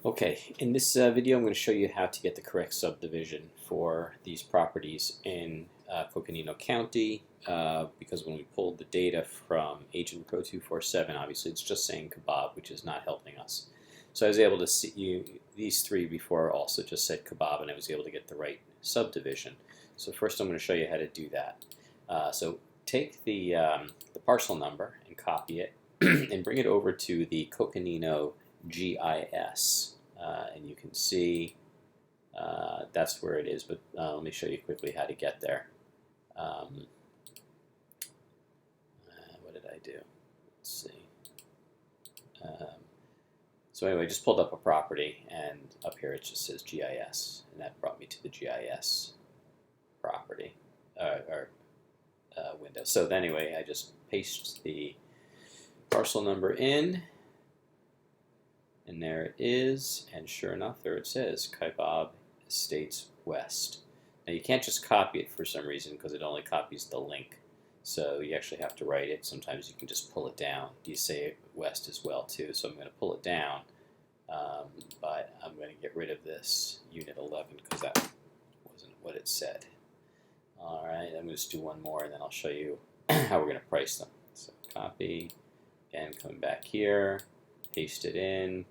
Okay, in this video I'm going to show you how to get the correct subdivision for these properties in Coconino County because when we pulled the data from Agent Pro 247, obviously it's just saying Kaibab, which is not helping us. So I was able to see these three before also just said Kaibab, and I was able to get the right subdivision. So first I'm going to show you how to do that. So take the parcel number and copy it and bring it over to the Coconino GIS. And you can see that's where it is, but let me show you quickly how to get there. What did I do? Let's see. So anyway, I just pulled up a property, and up here it just says GIS, and that brought me to the GIS property, window. So anyway, I just paste the parcel number in, and there it is, and sure enough, there it says, Kaibab Estates West. Now you can't just copy it for some reason because it only copies the link. So you actually have to write it. Sometimes you can just pull it down. You say West as well too, so I'm going to pull it down. But I'm going to get rid of this Unit 11 because that wasn't what it said. Alright, I'm going to just do one more and then I'll show you how we're going to price them. So copy, again coming back here, paste it in.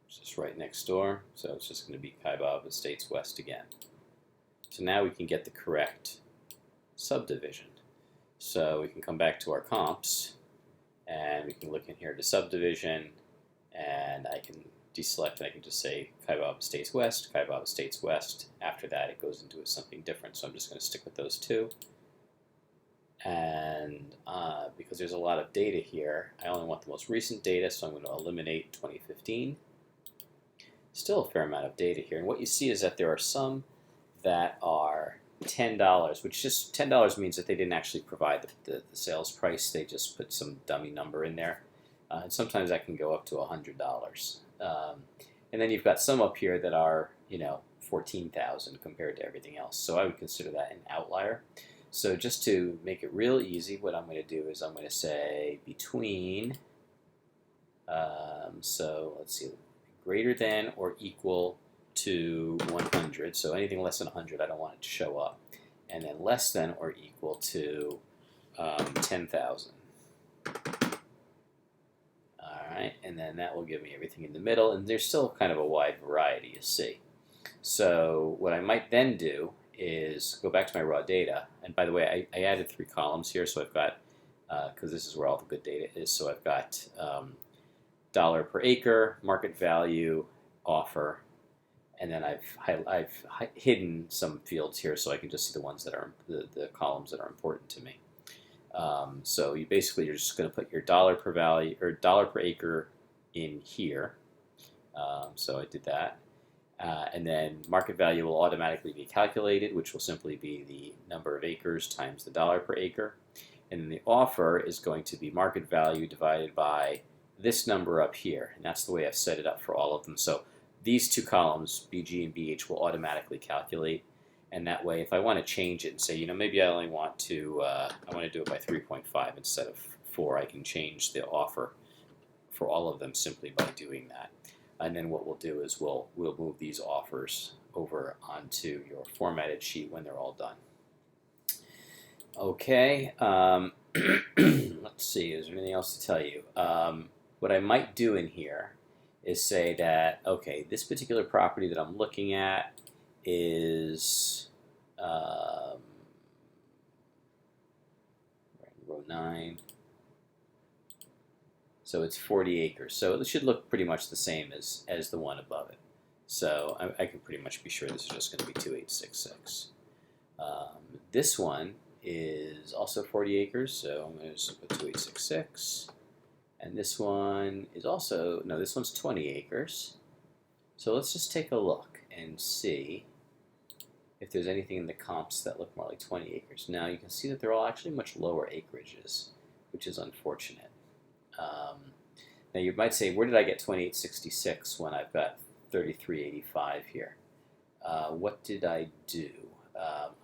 It's just right next door, so it's just going to be Kaibab Estates West again. So now we can get the correct subdivision. So we can come back to our comps, and we can look in here to subdivision, and I can deselect, and I can just say Kaibab Estates West, Kaibab Estates West. After that, it goes into something different, so I'm just going to stick with those two. And because there's a lot of data here, I only want the most recent data, so I'm going to eliminate 2015. Still a fair amount of data here, and what you see is that there are some that are $10, which just $10 means that they didn't actually provide the sales price. They just put some dummy number in there, and sometimes that can go up to $100. And then you've got some up here that are, $14,000 compared to everything else. So I would consider that an outlier. So just to make it real easy, what I'm going to do is I'm going to say between, so let's see, greater than or equal to 100. So anything less than 100, I don't want it to show up. And then less than or equal to 10,000. All right, and then that will give me everything in the middle. And there's still kind of a wide variety, you see. So what I might then do is go back to my raw data. And by the way, I added 3 columns here, so I've got, because this is where all the good data is, so I've got dollar per acre, market value, offer, and then I've hidden some fields here so I can just see the ones that are the columns that are important to me. So you're just going to put your dollar per value or dollar per acre in here. So I did that. And then market value will automatically be calculated, which will simply be the number of acres times the dollar per acre. And then the offer is going to be market value divided by this number up here. And that's the way I've set it up for all of them. So these 2 columns, BG and BH, will automatically calculate. And that way, if I want to change it and say, maybe I only want to, I want to do it by 3.5 instead of 4, I can change the offer for all of them simply by doing that. And then what we'll do is we'll move these offers over onto your formatted sheet when they're all done. Okay, let's see, is there anything else to tell you? What I might do in here is say that, okay, this particular property that I'm looking at is row 9. So it's 40 acres. So it should look pretty much the same as the one above it. So I can pretty much be sure this is just going to be 2866. This one is also 40 acres, so I'm going to just put 2866. And this one is also, no, this one's 20 acres. So let's just take a look and see if there's anything in the comps that look more like 20 acres. Now you can see that they're all actually much lower acreages, which is unfortunate. Now you might say, where did I get 2866 when I've got 3385 here? What did I do?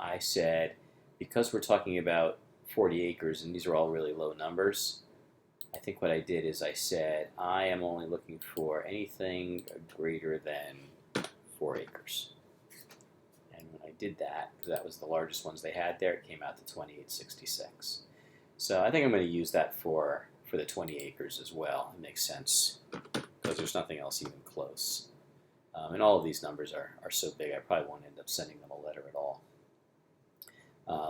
I said, because we're talking about 40 acres and these are all really low numbers, I think what I did is I said I am only looking for anything greater than 4 acres. And when I did that, because that was the largest ones they had there, it came out to 2866. So I think I'm going to use that for the 20 acres as well. It makes sense because there's nothing else even close. And all of these numbers are so big, I probably won't end up sending them a letter at all.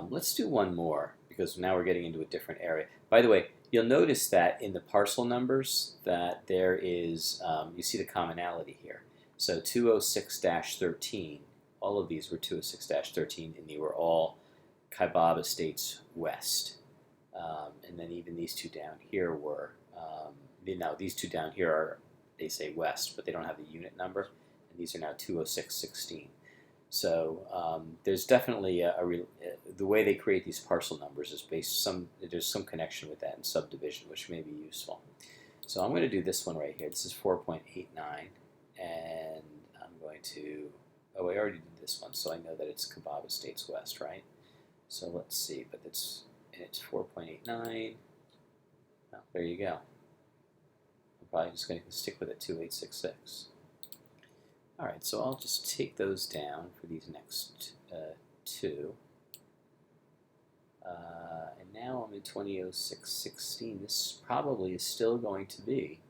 Let's do one more because now we're getting into a different area. By the way, you'll notice that in the parcel numbers that there is, you see the commonality here. So 206-13, all of these were 206-13, and they were all Kaibab Estates West. And then even these two down here were, now these two down here are, they say West, but they don't have the unit number, and these are now 206-16. So there's definitely the way they create these parcel numbers is based there's some connection with that in subdivision, which may be useful. So I'm going to do this one right here. This is 4.89, and I'm going to, oh, I already did this one, so I know that it's Kaibab Estates West, right? So let's see, but it's 4.89. Well, there you go. I'm probably just going to stick with it, 2866. All right, so I'll just take those down for these next two. And now I'm in 2006-16. This probably is still going to be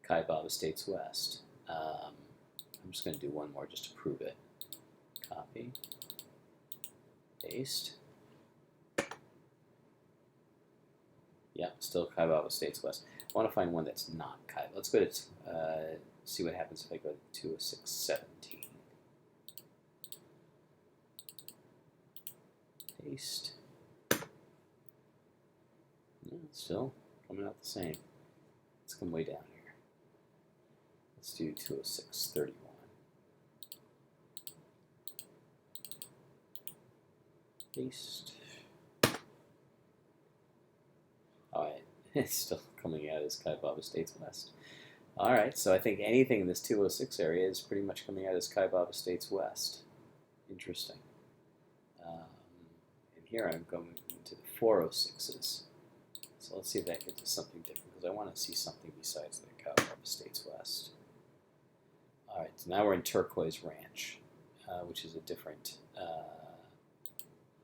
Kaibab Estates West. I'm just going to do one more just to prove it. Copy, paste. Yeah, still Kaibab Estates West. I want to find one that's not Kaibab. Let's go to see what happens if I go to 206-17. Paste. Yeah, still coming out the same. Let's come way down here. Let's do 206-31. Paste. Alright, it's still coming out as Kaibab Estates West. Alright, so I think anything in this 206 area is pretty much coming out as Kaibab Estates West. Interesting. And here I'm going into the 406s. So let's see if that gets us something different, because I want to see something besides the Kaibab Estates West. Alright, so now we're in Turquoise Ranch, which is a different,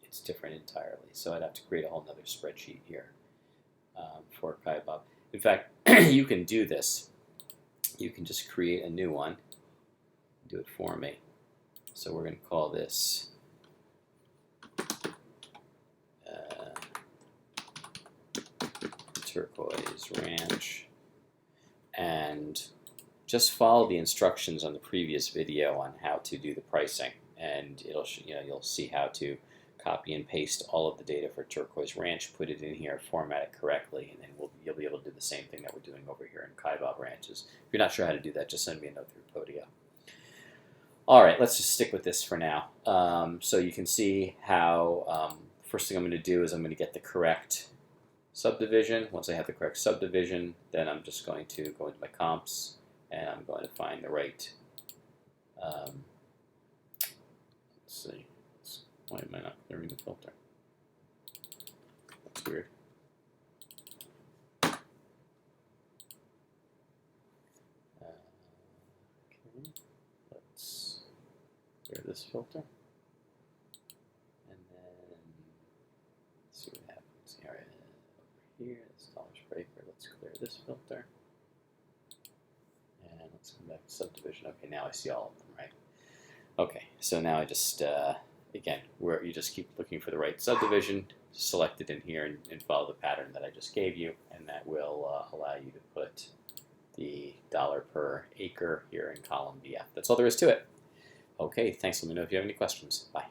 it's different entirely. So I'd have to create a whole nother spreadsheet here for Kaibab. In fact, you can do this. You can just create a new one. Do it for me. So we're going to call this Turquoise Ranch, and just follow the instructions on the previous video on how to do the pricing, and it'll you'll see how to copy and paste all of the data for Turquoise Ranch, put it in here, format it correctly, and then you'll be able to do the same thing that we're doing over here in Kaibab Ranches. If you're not sure how to do that, just send me a note through Podio. All right, let's just stick with this for now. So you can see how first thing I'm going to do is I'm going to get the correct subdivision. Once I have the correct subdivision, then I'm just going to go into my comps, and I'm going to find the right, let's see, why am I not clearing the filter? That's weird. Okay, let's clear this filter, and then let's see what happens here. Over here, this dollars per acre. Let's clear this filter, and let's come back to subdivision. Okay, now I see all of them, right? Okay, so now I just again, where you just keep looking for the right subdivision, select it in here, and follow the pattern that I just gave you, and that will allow you to put the dollar per acre here in column BF. That's all there is to it. Okay, thanks. Let me know if you have any questions. Bye.